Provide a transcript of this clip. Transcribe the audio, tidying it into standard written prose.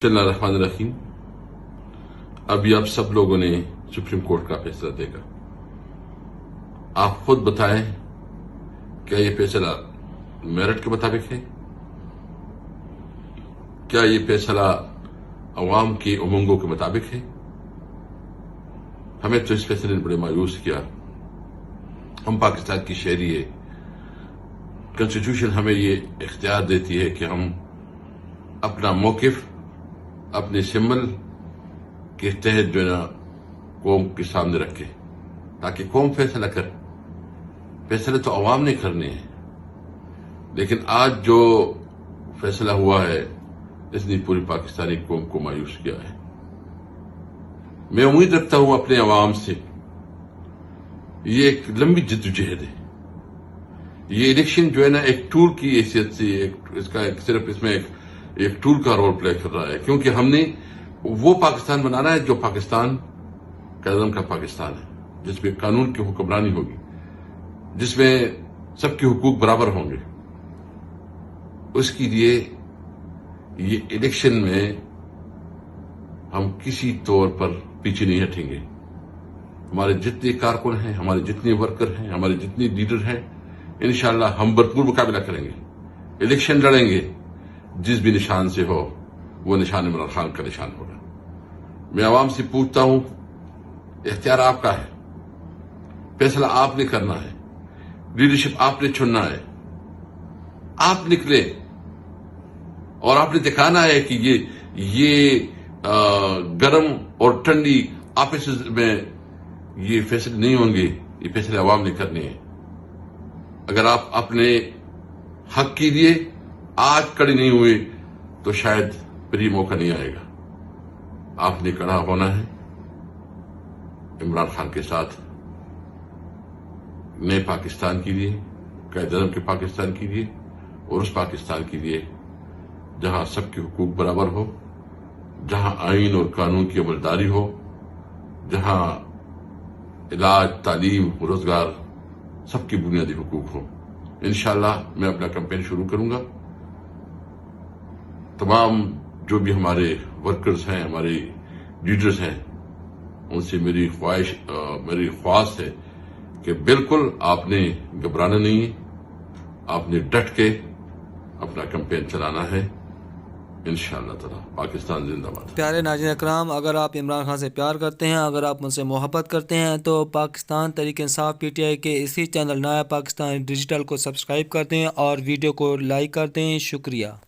बिस्मिल्लाहिर्रहमानिर्रहीम। अभी आप सब लोगों ने सुप्रीम कोर्ट का फैसला देखा। आप खुद बताएं, क्या ये फैसला मेरिट के मुताबिक है? क्या ये फैसला अवाम की उमंगों के मुताबिक है? हमें तो इस फैसले ने बड़े मायूस किया। हम पाकिस्तान की शहरी है, कॉन्स्टिट्यूशन हमें ये इख्तियार देती है कि हम अपना मौकिफ अपने सिंबल के तहत जो है ना कौम के सामने रखे, ताकि कौम फैसला करे। फैसले तो अवाम ने करने हैं, लेकिन आज जो फैसला हुआ है इसने पूरी पाकिस्तानी कौम को मायूस किया है। मैं उम्मीद रखता हूं अपने अवाम से, ये एक लंबी जिद्दोजहद है। ये इलेक्शन जो है ना एक टूल की हैसियत से सिर्फ इसमें एक टूल का रोल प्ले कर रहा है, क्योंकि हमने वो पाकिस्तान बनाना है जो पाकिस्तान कायदम का पाकिस्तान है, जिसमें कानून की हुक्मरानी होगी, जिसमें सबके हुकूक बराबर होंगे। उसके लिए ये इलेक्शन में हम किसी तौर पर पीछे नहीं हटेंगे। हमारे जितने कारकुन हैं, हमारे जितने वर्कर हैं, हमारे जितने लीडर हैं, इंशाअल्लाह हम भरपूर मुकाबला करेंगे, इलेक्शन लड़ेंगे। जिस भी निशान से हो वो निशान इमरान खान का निशान होगा। मैं आवाम से पूछता हूं, इख्तियार आपका है, फैसला आपने करना है, लीडरशिप आपने चुनना है। आप निकले और आपने दिखाना है कि ये गर्म और ठंडी आपस में ये फैसले नहीं होंगे, ये फैसले आवाम ने करने हैं। अगर आप अपने हक के लिए आज कड़ी नहीं हुए तो शायद फिर ये मौका नहीं आएगा। आपने कड़ा होना है इमरान खान के साथ, नए पाकिस्तान के लिए, कायदे के पाकिस्तान के लिए, और उस पाकिस्तान के लिए जहां सबके हुकूक बराबर हो, जहां आईन और कानून की अमलदारी हो, जहां इलाज, तालीम, रोजगार, सबके बुनियादी हुकूक हो। इंशाअल्लाह मैं अपना कैंपेन शुरू करूंगा। तमाम जो भी हमारे वर्कर्स हैं, हमारे लीडर्स हैं, उनसे मेरी ख्वाहिश है कि बिल्कुल आपने घबराना नहीं है, आपने डट के अपना कैंपेन चलाना है। इंशाअल्लाह ताला पाकिस्तान जिंदाबाद। प्यारे नाज़रीन अकराम, अगर आप इमरान खान से प्यार करते हैं, अगर आप मुझसे मोहब्बत करते हैं, तो पाकिस्तान तहरीक इंसाफ PTI के इसी चैनल नया पाकिस्तान डिजिटल को सब्सक्राइब कर दें और वीडियो को लाइक कर दें। शुक्रिया।